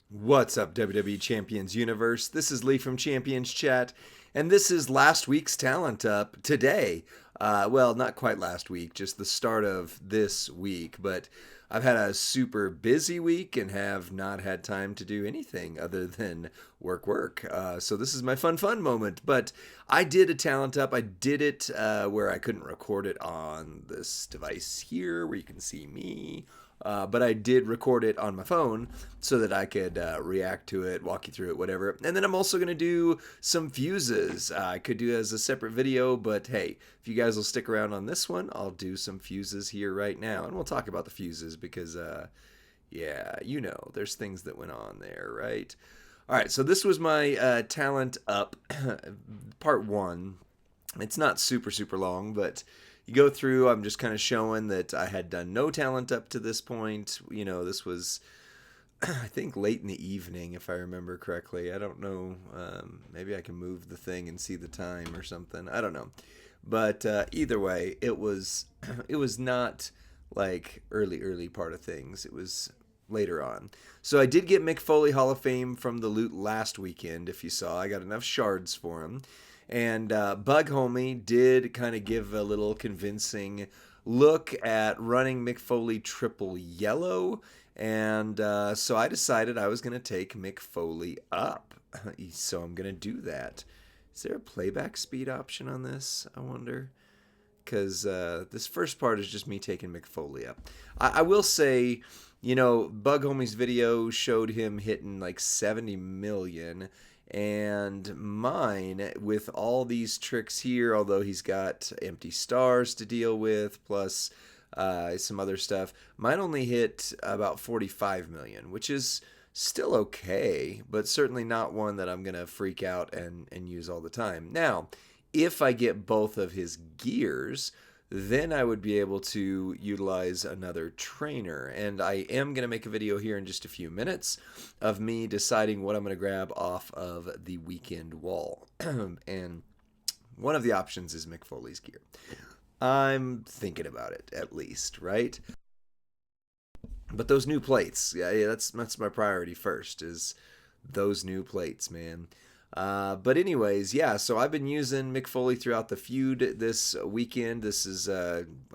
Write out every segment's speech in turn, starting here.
What's up, WWE Champions Universe? This is Lee from Champions Chat, and this is last week's Talent Up today. Well, not quite last week, just the start of this week, but I've had a super busy week and have not had time to do anything other than work. So this is my fun moment, but I did a Talent Up. I did it where I couldn't record it on this device here where you can see me. But I did record it on my phone so that I could react to it, walk you through it, whatever. And then I'm also going to do some fuses. I could do it as a separate video, but hey, if you guys will stick around on this one, I'll do some fuses here right now. And we'll talk about the fuses because, yeah, you know, there's things that went on there, right? All right, so this was my Talent Up part one. It's not super long, but you go through, I'm just kind of showing that I had done no talent up to this point. You know, this was, I think, late in the evening, if I remember correctly. I don't know. Maybe I can move the thing and see the time or something. I don't know. But either way, it was it was not like early part of things. It was later on. So I did get Mick Foley Hall of Fame from the loot last weekend, if you saw. I got enough shards for him. And Bug Homie did kind of give a little convincing look at running Mick Foley triple yellow. And so I decided I was going to take Mick Foley up. So I'm going to do that. Is there a playback speed option on this? I wonder. Because this first part is just me taking Mick Foley up. I will say, you know, Bug Homie's video showed him hitting like 70 million. And mine, with all these tricks here, although he's got empty stars to deal with, plus some other stuff, mine only hit about 45 million, which is still okay, but certainly not one that I'm going to freak out and use all the time. Now, if I get both of his gears, then I would be able to utilize another trainer. And I am going to make a video here in just a few minutes of me deciding what I'm going to grab off of the weekend wall. And one of the options is Mick Foley's gear. I'm thinking about it, at least, right? But those new plates, yeah, that's my priority first, is those new plates, man. But anyways, yeah, so I've been using Mick Foley throughout the feud this weekend. This is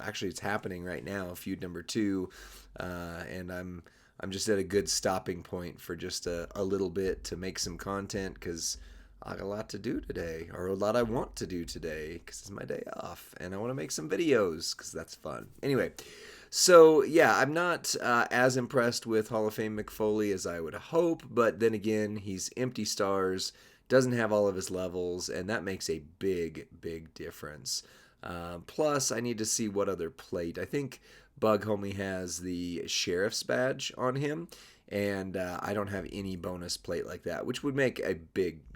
actually, it's happening right now, feud number 2, and I'm just at a good stopping point for just a little bit to make some content because I got a lot to do today, or a lot I want to do today because it's my day off, and I want to make some videos because that's fun. Anyway. So, yeah, I'm not as impressed with Hall of Fame Mick Foley as I would hope, but then again, he's empty stars, doesn't have all of his levels, and that makes a big difference. Plus, I need to see what other plate. I think Bug Homie has the Sheriff's badge on him, and I don't have any bonus plate like that, which would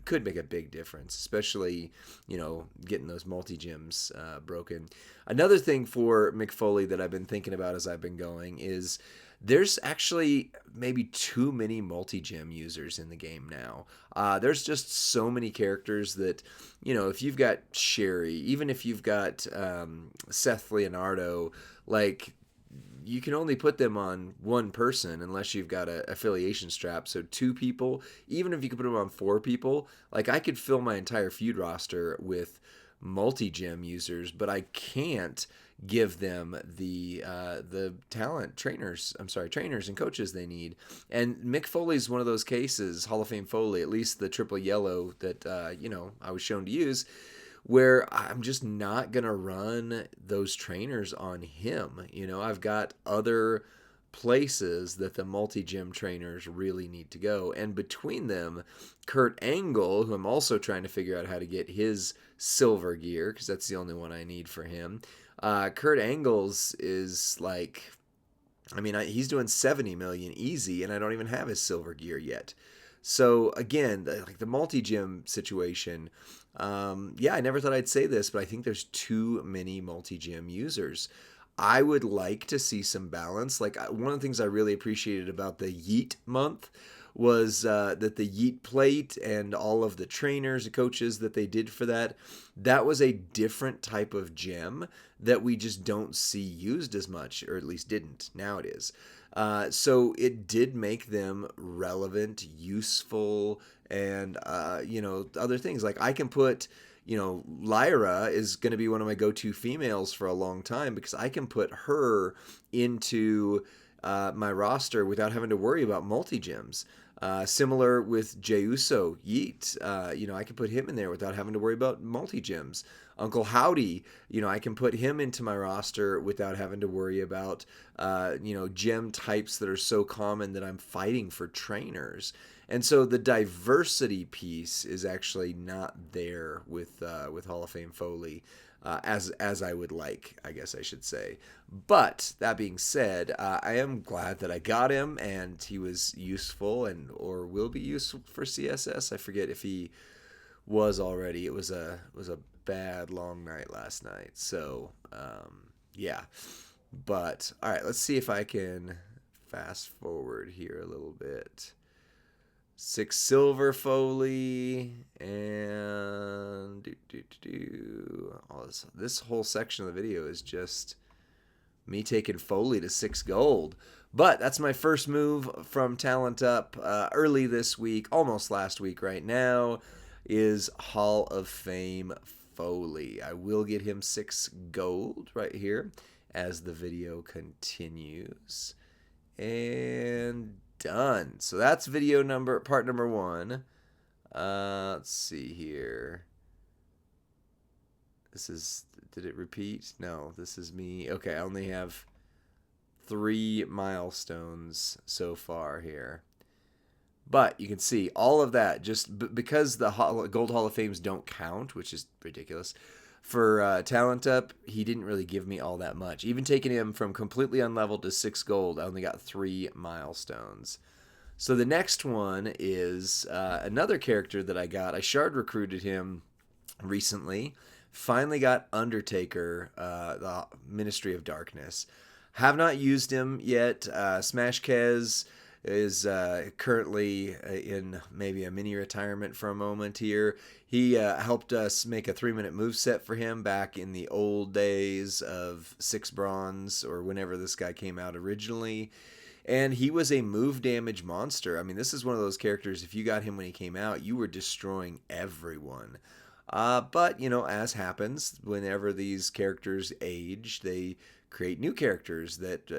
could make a big difference, especially, you know, getting those multi-gems broken. Another thing for Mick Foley that I've been thinking about as I've been going is there's actually maybe too many multi-gem users in the game now. There's just so many characters that, you know, if you've got Sherry, even if you've got Seth Leonardo, like, you can only put them on one person unless you've got an affiliation strap. So 2 people, even if you could put them on 4 people, like I could fill my entire feud roster with multi-gem users, but I can't give them the trainers and coaches they need. And Mick Foley's one of those cases, Hall of Fame Foley, at least the triple yellow that you know, I was shown to use, where I'm just not going to run those trainers on him. You know, I've got other places that the multi-gem trainers really need to go. And between them, Kurt Angle, who I'm also trying to figure out how to get his silver gear, because that's the only one I need for him. Kurt Angle's is like, I mean, he's doing 70 million easy, and I don't even have his silver gear yet. So again, like the multi-gem situation, yeah, I never thought I'd say this, but I think there's too many multi-gem users. I would like to see some balance. Like one of the things I really appreciated about the Yeet month was that the Yeet Plate and all of the trainers and coaches that they did for that, that was a different type of gem that we just don't see used as much, or at least didn't. Now it is. So it did make them relevant, useful, and other things. Like I can put, Lyra is going to be one of my go-to females for a long time because I can put her into my roster without having to worry about multi-gems. Similar with Jey Uso, Yeet. I can put him in there without having to worry about multi-gems. Uncle Howdy, I can put him into my roster without having to worry about, gem types that are so common that I'm fighting for trainers. And so the diversity piece is actually not there with Hall of Fame Foley. As I would like, I guess I should say. But that being said, I am glad that I got him, and he was useful or will be useful for CSS. I forget if he was already. It was a bad long night last night. So yeah. But all right, let's see if I can fast forward here a little bit. 6 silver Foley and this whole section of the video is just me taking Foley to 6 gold. But that's my first move from Talent Up early this week, almost last week right now, is Hall of Fame Foley. I will get him 6 gold right here as the video continues. And done. So that's part number 1. Let's see here. Did it repeat? No, this is me. Okay, I only have 3 milestones so far here. But you can see all of that just because the Gold Hall of Fames don't count, which is ridiculous. For Talent Up, he didn't really give me all that much. Even taking him from completely unleveled to 6 gold, I only got 3 milestones. So the next one is another character that I got. I shard recruited him recently. Finally got Undertaker, the Ministry of Darkness. Have not used him yet. Smash Kez is currently in maybe a mini retirement for a moment here. He helped us make a 3-minute moveset for him back in the old days of 6 Bronze or whenever this guy came out originally. And he was a move damage monster. I mean, this is one of those characters, if you got him when he came out, you were destroying everyone. But, as happens, whenever these characters age, they create new characters that,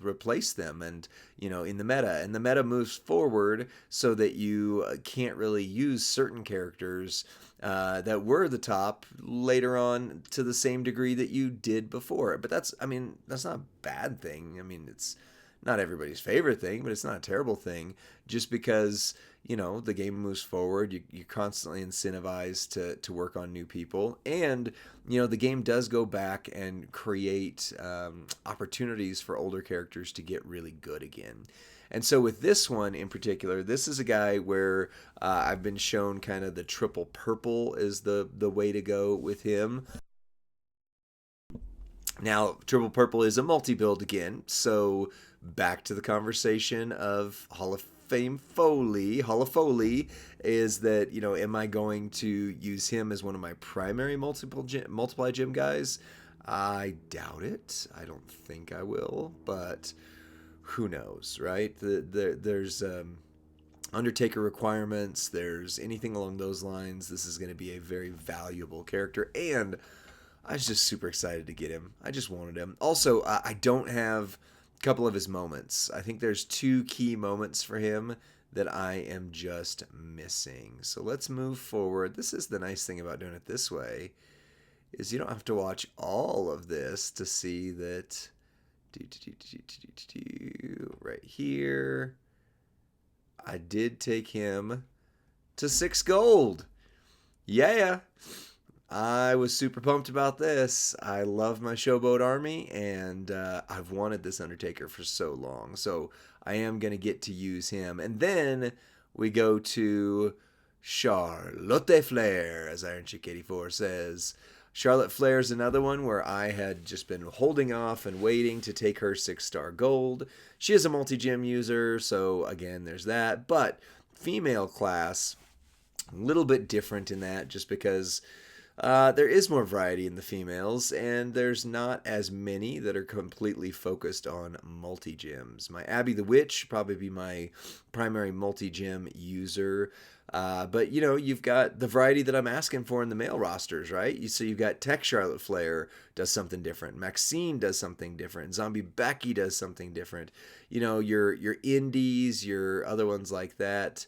replace them and, in the meta. And the meta moves forward so that you can't really use certain characters that were the top later on to the same degree that you did before. But that's not a bad thing. I mean, it's not everybody's favorite thing, but it's not a terrible thing just because, the game moves forward. You're constantly incentivized to work on new people. And, the game does go back and create opportunities for older characters to get really good again. And so with this one in particular, this is a guy where I've been shown kind of the triple purple is the way to go with him. Now, triple purple is a multi-build again, so back to the conversation of Hall of Fame Foley. Hall of Foley is that, am I going to use him as one of my primary multiply gem guys? I doubt it. I don't think I will, but who knows, right? There's Undertaker requirements. There's anything along those lines. This is going to be a very valuable character, and I was just super excited to get him. I just wanted him. Also, I don't have a couple of his moments. I think there's 2 key moments for him that I am just missing. So let's move forward. This is the nice thing about doing it this way, is you don't have to watch all of this to see that right here, I did take him to 6 gold. Yeah. I was super pumped about this. I love my Showboat army, and I've wanted this Undertaker for so long. So I am going to get to use him. And then we go to Charlotte Flair, as Iron Chick 84 says. Charlotte Flair is another one where I had just been holding off and waiting to take her 6-star gold. She is a multi-gem user, so again, there's that. But female class, a little bit different in that just because there is more variety in the females, and there's not as many that are completely focused on multi-gems. My Abby the Witch probably be my primary multi-gem user. But you've got the variety that I'm asking for in the male rosters, right? So you've got Tech Charlotte Flair does something different, Maxine does something different, Zombie Becky does something different. Your indies, your other ones like that.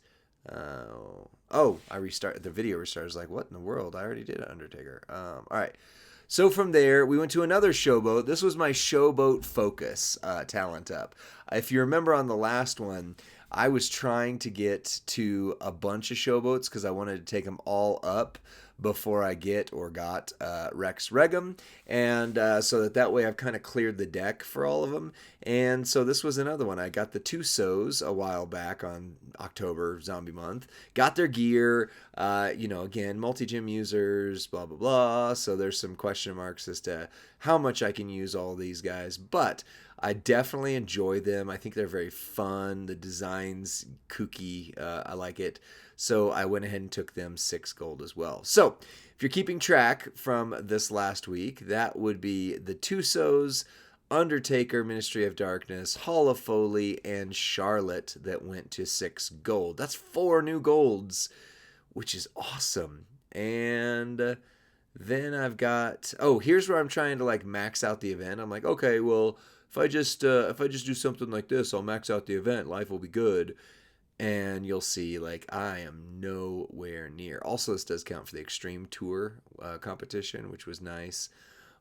I restart the video restarted. I was like, what in the world? I already did Undertaker. All right. So from there, we went to another Showboat. This was my Showboat focus talent up. If you remember on the last one, I was trying to get to a bunch of Showboats because I wanted to take them all up before I got Rex Regum, and so that way I've kind of cleared the deck for all of them. And so this was another one. I got the Tusos a while back on October Zombie Month. Got their gear, again, multi-gym users, blah blah blah. So there's some question marks as to how much I can use all these guys, but I definitely enjoy them. I think they're very fun. The design's kooky. I like it. So I went ahead and took them 6 gold as well. So if you're keeping track from this last week, that would be the Tusos, Undertaker, Ministry of Darkness, Hall of Foley, and Charlotte that went to 6 gold. That's 4 new golds, which is awesome. And then I've got, here's where I'm trying to max out the event. I'm like, okay, well, if I just do something like this, I'll max out the event. Life will be good. And you'll see, I am nowhere near. Also, this does count for the Extreme Tour competition, which was nice.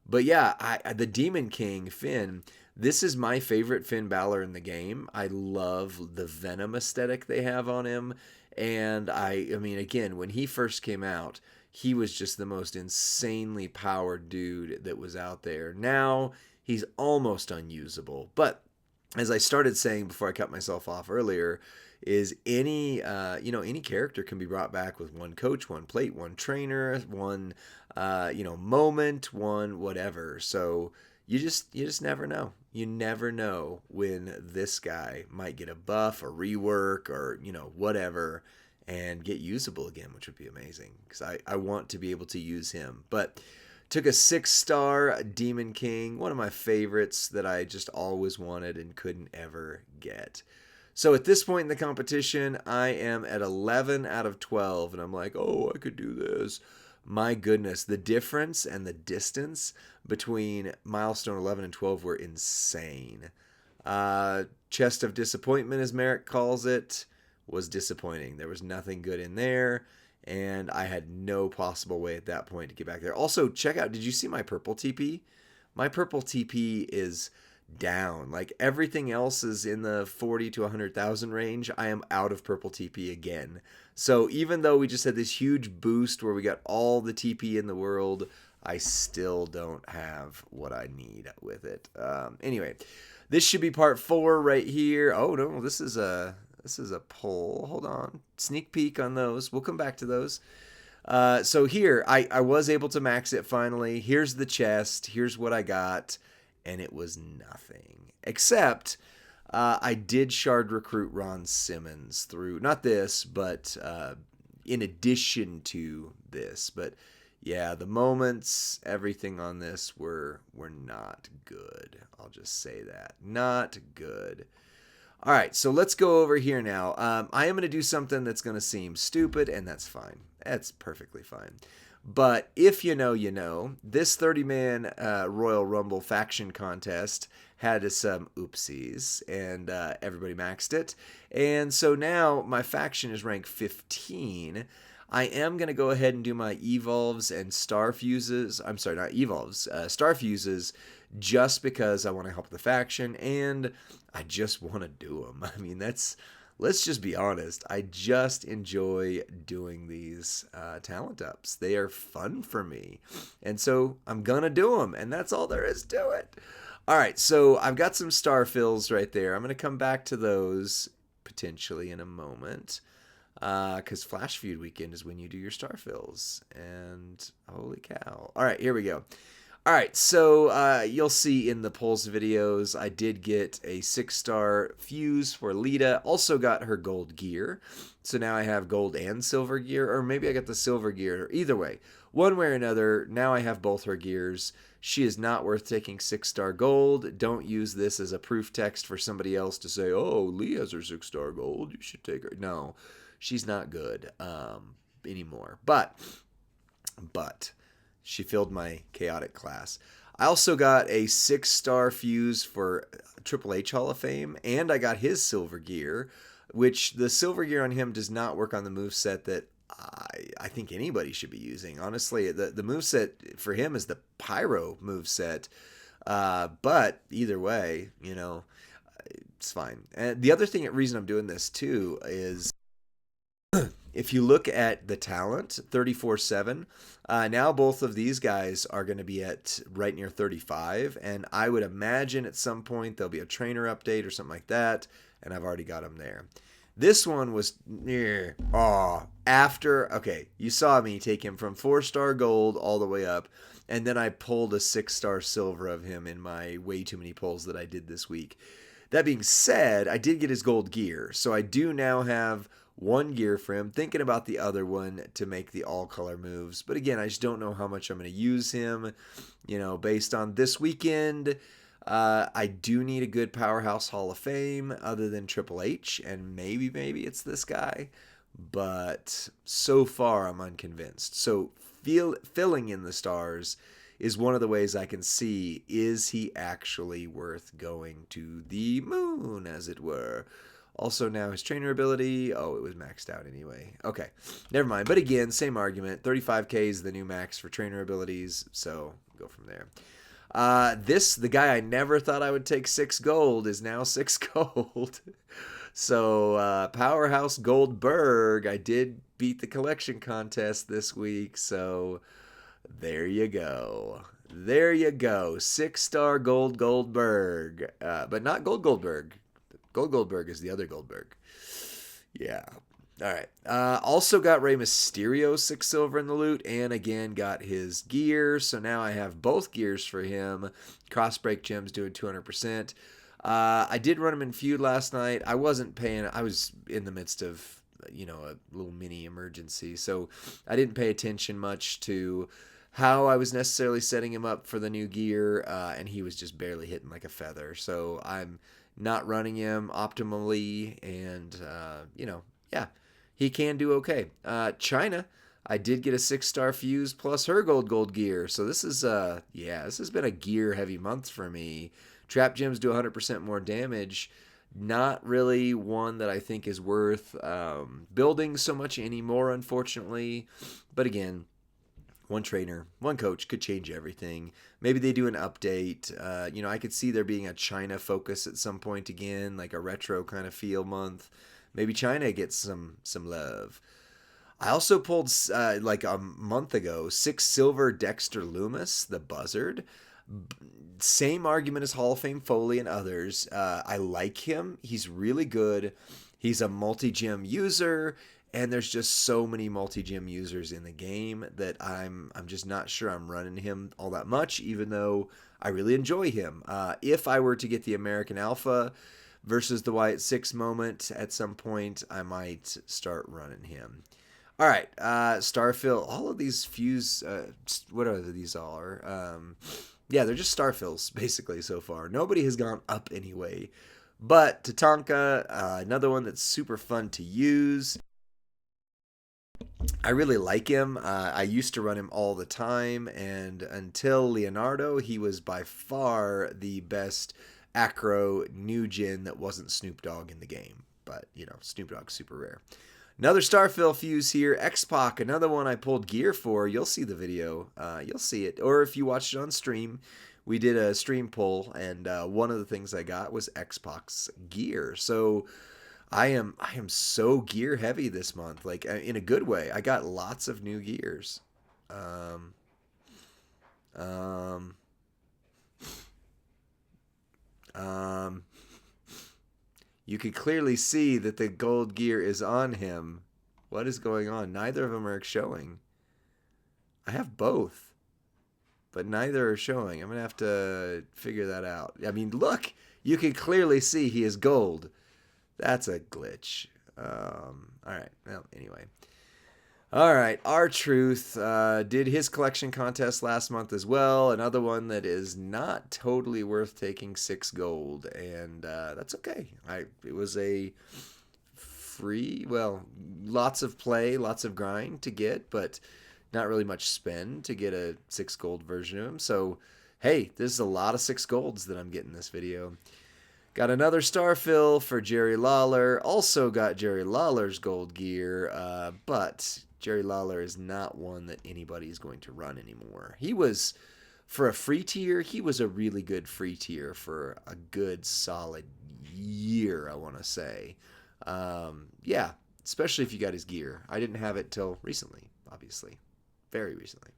But yeah, the Demon King, Finn, this is my favorite Finn Balor in the game. I love the Venom aesthetic they have on him. And I mean, again, when he first came out, he was just the most insanely powered dude that was out there. Now, he's almost unusable. But as I started saying before I cut myself off earlier, is any character can be brought back with one coach, one plate, one trainer, one moment, one whatever. So you just never know. You never know when this guy might get a buff or rework or whatever and get usable again, which would be amazing because I want to be able to use him. But took a 6-star Demon King, one of my favorites that I just always wanted and couldn't ever get. So at this point in the competition, I am at 11 out of 12, and I'm like, I could do this. My goodness, the difference and the distance between milestone 11 and 12 were insane. Chest of Disappointment, as Merrick calls it, was disappointing. There was nothing good in there, and I had no possible way at that point to get back there. Also, check out, did you see my purple TP? My purple TP is down. Everything else is in the 40 to 100,000 range. I am out of purple TP again. So even though we just had this huge boost where we got all the TP in the world, I still don't have what I need with it. Anyway, this should be part 4 right here. Oh no, this is a poll. Hold on. Sneak peek on those. We'll come back to those. So here, I was able to max it finally. Here's the chest. Here's what I got. And it was nothing. Except I did shard recruit Ron Simmons through, not this, but in addition to this. But yeah, the moments, everything on this were not good. I'll just say that. Not good. All right, so let's go over here now. I am going to do something that's going to seem stupid, and that's fine. That's perfectly fine. But if you know, this 30-man Royal Rumble faction contest had some oopsies, and everybody maxed it. And so now my faction is ranked 15. I am going to go ahead and do my Evolves and Star Fuses. I'm sorry, not Evolves, Star Fuses, just because I want to help the faction, and I just want to do them. I mean, let's just be honest. I just enjoy doing these talent ups. They are fun for me. And so I'm going to do them, and that's all there is to it. All right, so I've got some star fills right there. I'm going to come back to those potentially in a moment. Because Flash Feud weekend is when you do your star fills. And holy cow. All right, here we go. All right, so you'll see in the polls videos, I did get a 6-star fuse for Lita. Also got her gold gear. So now I have gold and silver gear, or maybe I got the silver gear. Either way, one way or another, now I have both her gears. She is not worth taking 6-star gold. Don't use this as a proof text for somebody else to say, oh, Lee has her 6-star gold. You should take her. No, she's not good anymore. But she filled my chaotic class. I also got a 6-star fuse for Triple H Hall of Fame, and I got his silver gear, which the silver gear on him does not work on the moveset that I think anybody should be using. Honestly, the moveset for him is the Pyro moveset. But either way, it's fine. And the other reason I'm doing this too is if you look at the talent, 34-7, now both of these guys are going to be at right near 35, and I would imagine at some point there'll be a trainer update or something like that, and I've already got them there. This one was near, okay, you saw me take him from 4-star gold all the way up, and then I pulled a 6-star silver of him in my way too many pulls that I did this week. That being said, I did get his gold gear, so I do now have one gear for him, thinking about the other one to make the all-color moves. But again, I just don't know how much I'm going to use him, based on this weekend. I do need a good Powerhouse Hall of Fame other than Triple H, and maybe it's this guy. But so far, I'm unconvinced. So filling in the stars is one of the ways I can see, is he actually worth going to the moon, as it were? Also now his trainer ability, it was maxed out anyway. Okay, never mind. But again, same argument. 35k is the new max for trainer abilities, so go from there. The guy I never thought I would take 6 gold is now 6 gold. So Powerhouse Goldberg, I did beat the collection contest this week, so there you go. 6-star Goldberg. But not Goldberg. Goldberg is the other Goldberg. Yeah. All right. Also got Rey Mysterio 6 silver in the loot, and again got his gear. So now I have both gears for him. Crossbreak gems doing 200%. I did run him in feud last night. I wasn't paying. I was in the midst of a little mini emergency, so I didn't pay attention much to how I was necessarily setting him up for the new gear, and he was just barely hitting like a feather. So I'm not running him optimally, and he can do okay. China, I did get a 6-star fuse plus her gold gear, so this is this has been a gear heavy month for me. Trap gems do 100% more damage. Not really one that I think is worth building so much anymore, unfortunately. But again, one trainer, one coach could change everything. Maybe they do an update. I could see there being a China focus at some point again, like a retro kind of feel month. Maybe China gets some love. I also pulled, like a month ago, 6 silver Dexter Loomis, the Buzzard. Same argument as Hall of Fame Foley and others. I like him. He's really good. He's a multi-gem user. And there's just so many multi-gem users in the game that I'm just not sure I'm running him all that much, even though I really enjoy him. If I were to get the American Alpha versus the Wyatt 6 moment at some point, I might start running him. All right, Starfill. All of these fuse, whatever these are, they're just Starfills basically so far. Nobody has gone up anyway. But Tatanka, another one that's super fun to use. I really like him. I used to run him all the time, and until Leonardo, he was by far the best acro new gen that wasn't Snoop Dogg in the game. But, Snoop Dogg's super rare. Another Starfill fuse here. X-Pac, another one I pulled gear for. You'll see the video. You'll see it. Or if you watched it on stream, we did a stream pull, and one of the things I got was X-Pac's gear. So I am so gear heavy this month, like in a good way. I got lots of new gears. You can clearly see that the gold gear is on him. What is going on? Neither of them are showing. I have both, but neither are showing. I'm going to have to figure that out. I mean, look, you can clearly see he is gold. That's a glitch. All right. Well, anyway. All right. R-Truth did his collection contest last month as well. Another one that is not totally worth taking 6 gold, and that's okay. It was a free, well, lots of play, lots of grind to get, but not really much spend to get a 6 gold version of him. So, hey, this is a lot of 6 golds that I'm getting this video. Got another star fill for Jerry Lawler. Also got Jerry Lawler's gold gear, but Jerry Lawler is not one that anybody is going to run anymore. He was, for a free tier, he was a really good free tier for a good solid year, I want to say. Yeah, especially if you got his gear. I didn't have it till recently, obviously. Very recently.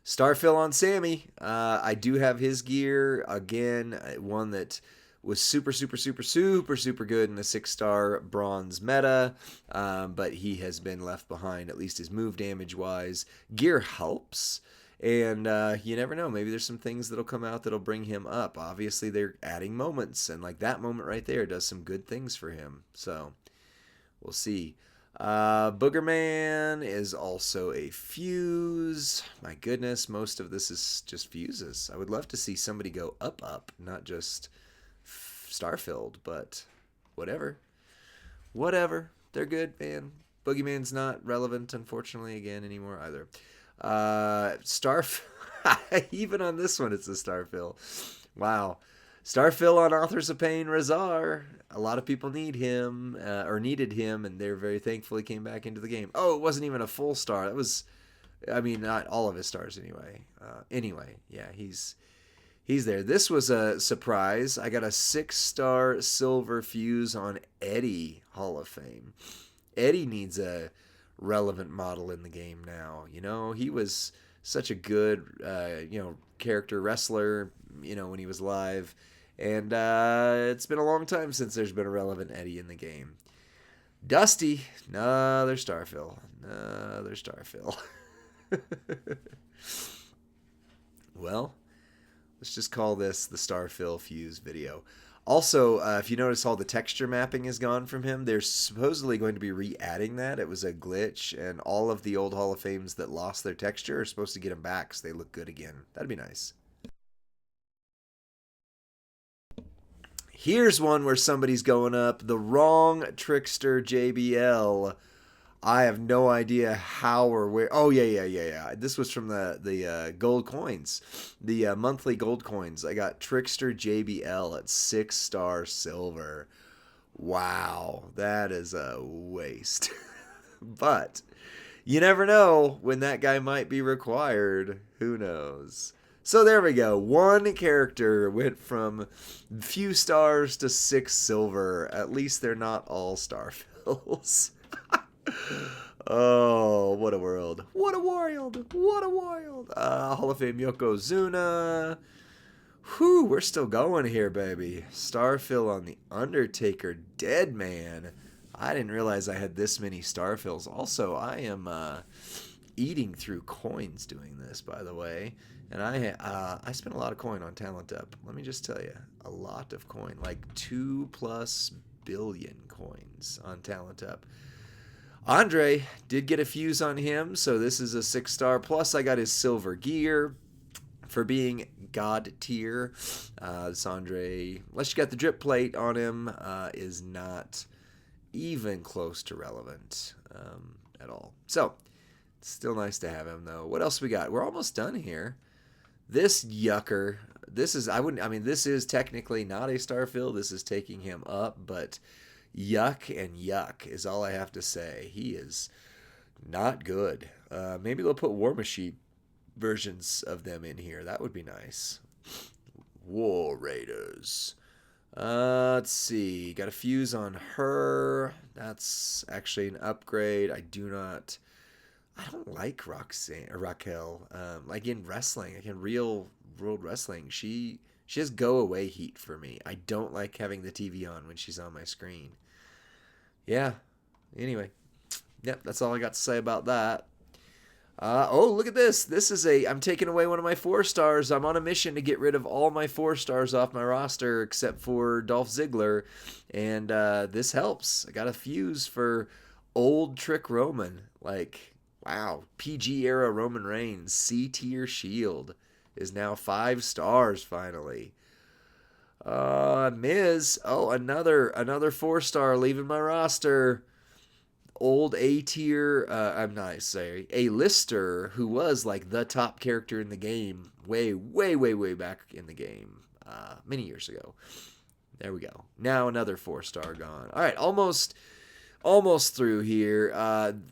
Starfill on Sammy. I do have his gear. Again, one that was super good in the 6-star bronze meta, but he has been left behind, at least his move damage wise. Gear helps, and you never know. Maybe there's some things that'll come out that'll bring him up. Obviously, they're adding moments, and like that moment right there does some good things for him. So we'll see. Boogerman is also a fuse. My goodness, most of this is just fuses. I would love to see somebody go up, not just star-filled, but whatever. Whatever. They're good, man. Boogeyman's not relevant, unfortunately, again, anymore either. Even on this one, it's a star-fill. Wow. Starfill on Authors of Pain, Razar. A lot of people need him, or needed him, and they're very thankful he came back into the game. Oh, it wasn't even a full star. That was, I mean, not all of his stars anyway. Anyway, yeah, he's there. This was a surprise. I got a 6-star silver fuse on Eddie Hall of Fame. Eddie needs a relevant model in the game now. You know, he was such a good, character wrestler, when he was live. And it's been a long time since there's been a relevant Eddie in the game. Dusty, another Starfill. Another Starfill. Well, let's just call this the Starfill Fuse video. Also, if you notice, all the texture mapping is gone from him. They're supposedly going to be re-adding that. It was a glitch, and all of the old Hall of Fames that lost their texture are supposed to get them back so they look good again. That'd be nice. Here's one where somebody's going up. The wrong Trickster JBL. I have no idea how or where. Oh, yeah. This was from the gold coins. The monthly gold coins. I got Trickster JBL at 6-star silver. Wow. That is a waste. But you never know when that guy might be required. Who knows? So there we go. One character went from few stars to 6 silver. At least they're not all star fills. Oh, what a world. What a world. What a world. Hall of Fame Yokozuna. Whew, we're still going here, baby. Starfill on the Undertaker. Dead Man. I didn't realize I had this many Starfills. Also, I am eating through coins doing this, by the way. And I spent a lot of coin on Talent Up. Let me just tell you, a lot of coin, like 2+ billion coins on Talent Up. Andre did get a fuse on him, so this is a 6-star. Plus, I got his silver gear for being God tier. This Andre, unless you got the drip plate on him, is not even close to relevant at all. So, it's still nice to have him, though. What else we got? We're almost done here. This yucker, this is technically not a Starfill. This is taking him up, but yuck and yuck is all I have to say. He is not good. Maybe they'll put War Machine versions of them in here. That would be nice. War Raiders. Let's see. Got a fuse on her. That's actually an upgrade. I don't like Raquel. Like in wrestling, like in real world wrestling, she has go away heat for me. I don't like having the TV on when she's on my screen. Yeah. Anyway, Yep, that's all I got to say about that. Oh, look at this. I'm taking away one of my 4 stars. I'm on a mission to get rid of all my 4 stars off my roster except for Dolph Ziggler. And this helps. I got a fuse for old Trick Roman. Like, wow. PG era Roman Reigns, C tier shield is now 5 stars finally. Miz. Oh, another 4 star leaving my roster. Old A tier, I'm not sorry, a lister who was like the top character in the game way back in the game, many years ago. There we go. Now another 4 star gone. All right, almost through here.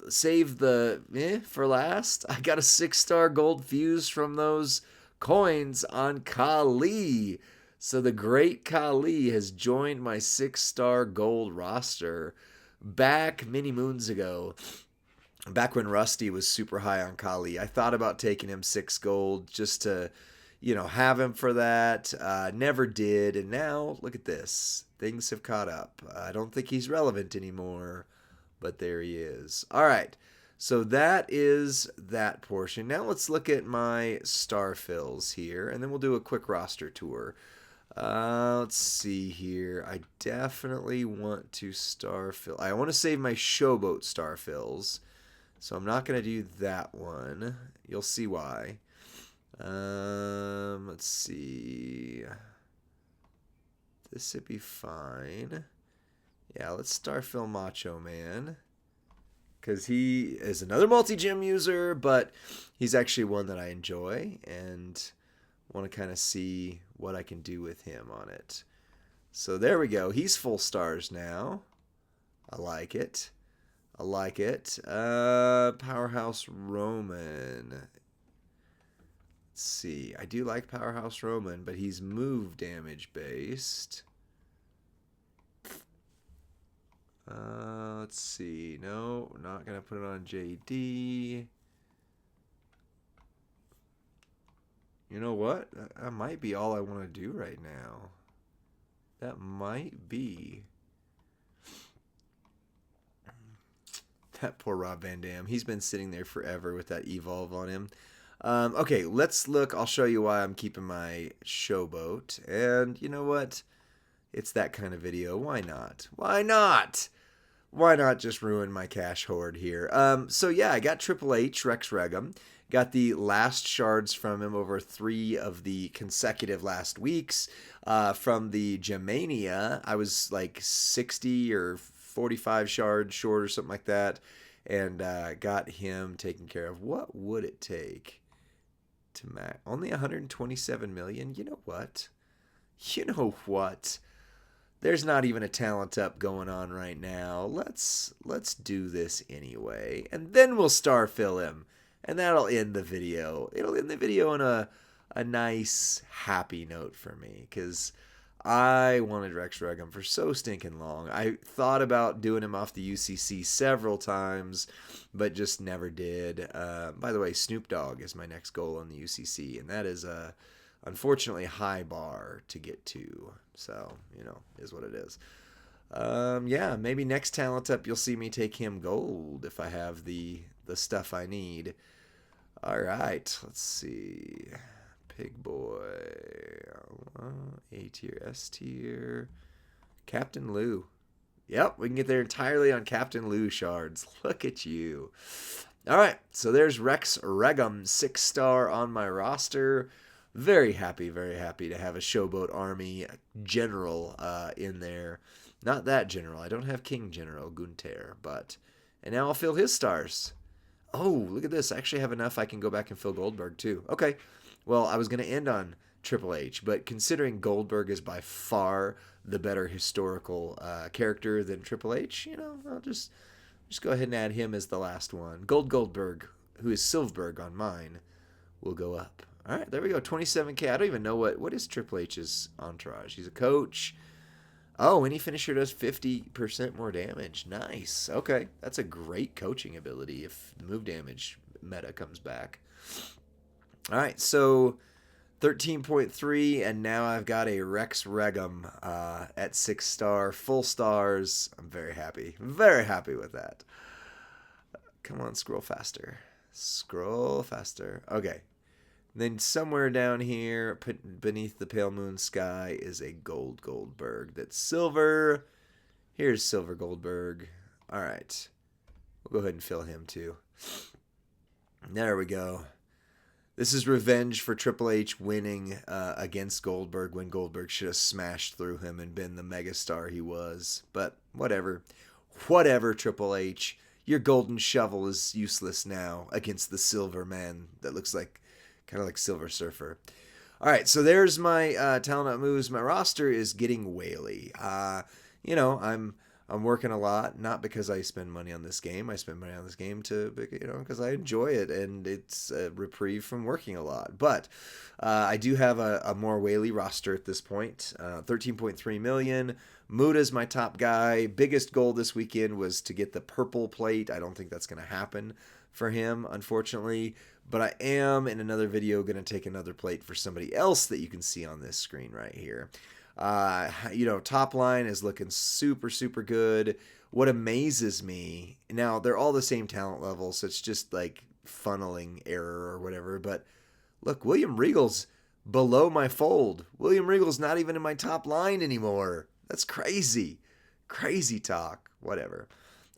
Save the for last. I got a 6 star gold fuse from those coins on Kali. So the great Kali has joined my 6 star gold roster. Back many moons ago, back when Rusty was super high on Kali, I thought about taking him 6 gold just to, have him for that. Never did. And now, look at this. Things have caught up. I don't think he's relevant anymore, but there he is. All right. So that is that portion. Now let's look at my star fills here, and then we'll do a quick roster tour. Let's see here. I definitely want to star fill. I want to save my Showboat star fills, so I'm not going to do that one. You'll see why. Let's see. This would be fine. Yeah, let's star fill Macho Man, because he is another multi-gem user, but he's actually one that I enjoy and want to kind of see what I can do with him on it. So there we go. He's full stars now. I like it. Powerhouse Roman. Let's see. I do like Powerhouse Roman, but he's move damage based. Let's see. No, we're not going to put it on JD. You know what? That might be all I want to do right now. That might be. That poor Rob Van Dam. He's been sitting there forever with that Evolve on him. Okay, let's look. I'll show you why I'm keeping my Showboat. And you know what? It's that kind of video. Why not? Why not? Why not just ruin my cash hoard here? So yeah, I got Triple H, Rex Regum. Got the last shards from him over 3 of the consecutive last weeks. From the Gemania, I was like 60 or 45 shards short or something like that. And got him taken care of. What would it take to max? Only 127 million? You know what? There's not even a talent up going on right now. Let's do this anyway. And then we'll star fill him. And that'll end the video. It'll end the video on a nice, happy note for me. Because I wanted Rex Regum for so stinking long. I thought about doing him off the UCC several times, but just never did. By the way, Snoop Dogg is my next goal on the UCC. And that is a, unfortunately, high bar to get to. So, is what it is. Yeah, maybe next talent up you'll see me take him gold if I have the stuff I need. All right, let's see. Pig Boy, A tier, S tier, Captain Lou. Yep, we can get there entirely on Captain Lou shards. Look at you. All right, so there's Rex Regum, 6 star on my roster. Very happy to have a Showboat Army general in there. Not that general. I don't have King General Gunther, but... And now I'll fill his stars. Oh, look at this. I actually have enough I can go back and fill Goldberg, too. Okay. Well, I was going to end on Triple H, but considering Goldberg is by far the better historical character than Triple H, I'll just go ahead and add him as the last one. Goldberg, who is Silverberg on mine, will go up. All right, there we go. 27K. I don't even know what is Triple H's entourage. He's a coach. Oh, any finisher does 50% more damage. Nice. Okay, that's a great coaching ability if the move damage meta comes back. All right, so 13.3, and now I've got a Rex Regum at 6 star, full stars. I'm very happy with that. Come on, scroll faster. Scroll faster. Okay. Then somewhere down here, beneath the pale moon sky, is a Goldberg. That's silver. Here's Silver Goldberg. All right. We'll go ahead and fill him too. There we go. This is revenge for Triple H winning against Goldberg when Goldberg should have smashed through him and been the megastar he was. But whatever. Whatever, Triple H. Your golden shovel is useless now against the silver man that looks like kind of like Silver Surfer. All right, so there's my talent up moves. My roster is getting whaley. I'm working a lot, not because I spend money on this game. I spend money on this game because I enjoy it, and it's a reprieve from working a lot. But I do have a more whaley roster at this point. 13.3 million. Muda's my top guy. Biggest goal this weekend was to get the purple plate. I don't think that's going to happen for him, unfortunately. But I am, in another video, going to take another plate for somebody else that you can see on this screen right here. Top line is looking super, super good. What amazes me, now they're all the same talent level, so it's just like funneling error or whatever. But look, William Regal's below my fold. William Regal's not even in my top line anymore. That's crazy. Crazy talk. Whatever.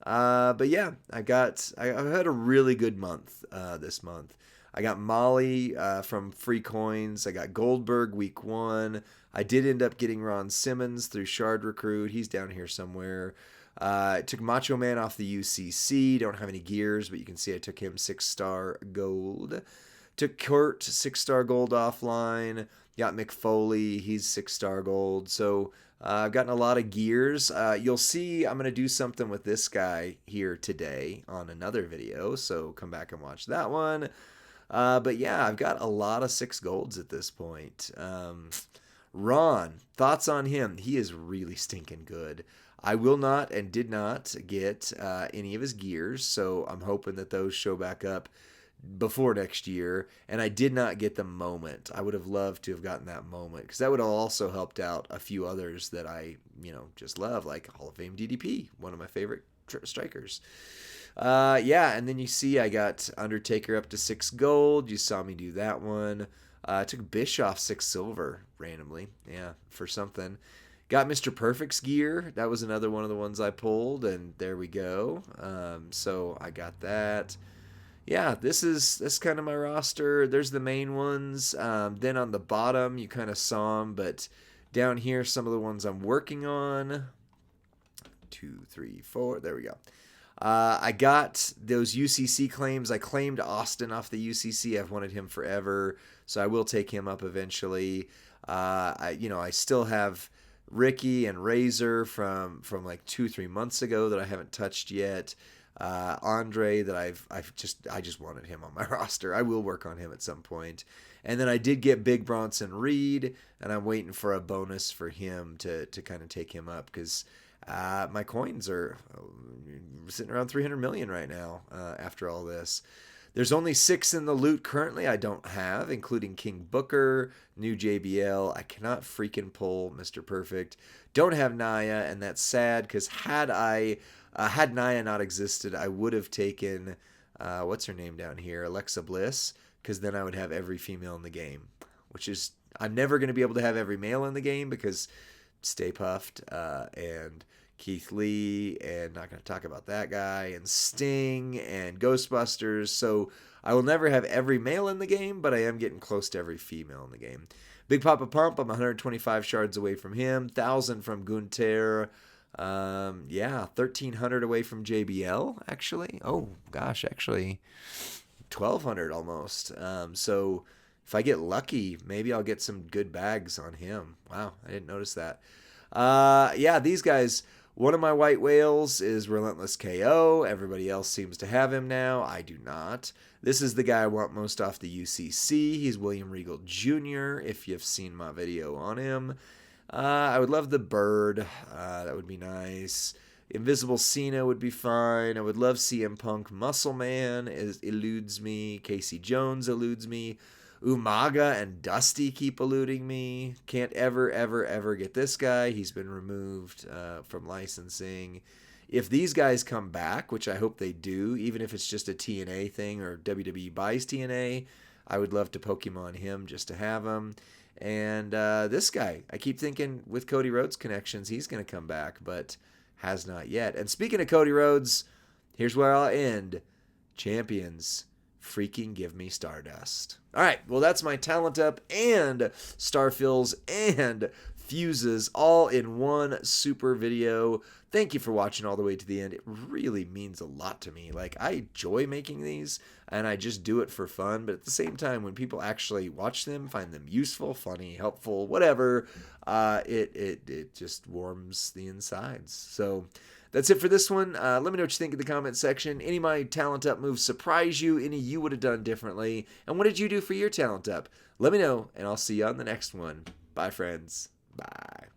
But yeah, I've had a really good month this month. I got Molly from free coins. I got Goldberg week 1. I did end up getting Ron Simmons through Shard Recruit. He's down here somewhere. I took Macho Man off the UCC. Don't have any gears, but you can see I took him 6-star gold. Took Kurt 6-star gold offline. Got Mick Foley. He's 6-star gold. So I've gotten a lot of gears. You'll see I'm going to do something with this guy here today on another video. So come back and watch that one. But yeah, I've got a lot of 6 golds at this point. Ron, thoughts on him? He is really stinking good. I will not and did not get any of his gears, so I'm hoping that those show back up before next year. And I did not get the moment. I would have loved to have gotten that moment, because that would have also helped out a few others that I, just love, like Hall of Fame DDP, one of my favorite strikers. And then you see I got Undertaker up to 6 gold. You saw me do that one. I took Bischoff 6 silver randomly, for something. Got Mr. Perfect's gear. That was another one of the ones I pulled, and there we go. So I got that. Yeah, this is kind of my roster. There's the main ones. Then on the bottom, you kind of saw them, but down here, some of the ones I'm working on. 2, 3, 4. There we go. I got those UCC claims. I claimed Austin off the UCC. I've wanted him forever, so I will take him up eventually. I still have Ricky and Razor from like 2-3 months ago that I haven't touched yet. Andre that I just wanted him on my roster. I will work on him at some point. And then I did get Big Bronson Reed, and I'm waiting for a bonus for him to kind of take him up, because my coins are sitting around 300 million right now after all this. There's only 6 in the loot currently I don't have, including King Booker, new JBL. I cannot freaking pull Mr. Perfect. Don't have Naya, and that's sad, because had Naya not existed, I would have taken, what's her name down here, Alexa Bliss, because then I would have every female in the game, which is, I'm never going to be able to have every male in the game, because Stay Puffed and Keith Lee, and not going to talk about that guy, and Sting and Ghostbusters. So I will never have every male in the game, but I am getting close to every female in the game. Big Papa Pump, I'm 125 shards away from him, 1,000 from Gunter. 1,300 away from JBL, actually. Oh gosh, actually 1,200 almost. So if I get lucky, maybe I'll get some good bags on him. Wow, I didn't notice that. These guys, one of my white whales is Relentless KO. Everybody else seems to have him now. I do not. This is the guy I want most off the UCC. He's William Regal Jr., if you've seen my video on him. I would love the Bird. That would be nice. Invisible Cena would be fine. I would love CM Punk. Muscle Man eludes me. Casey Jones eludes me. Umaga and Dusty keep eluding me. Can't ever get this guy. He's been removed from licensing. if these guys come back, which I hope they do, even if it's just a TNA thing or WWE buys TNA, I would love to Pokemon him just to have him. And this guy, I keep thinking with Cody Rhodes connections, he's going to come back, but has not yet. And speaking of Cody Rhodes, here's where I'll end. Champions, freaking give me Stardust. All right, well, that's my Talent Up and Starfills and Fuses all in one super video. Thank you for watching all the way to the end. It really means a lot to me. Like, I enjoy making these, and I just do it for fun. But at the same time, when people actually watch them, find them useful, funny, helpful, whatever, it just warms the insides. So that's it for this one. Let me know what you think in the comment section. Any of my Talent Up moves surprise you? Any you would have done differently? And what did you do for your Talent Up? Let me know, and I'll see you on the next one. Bye, friends. Bye.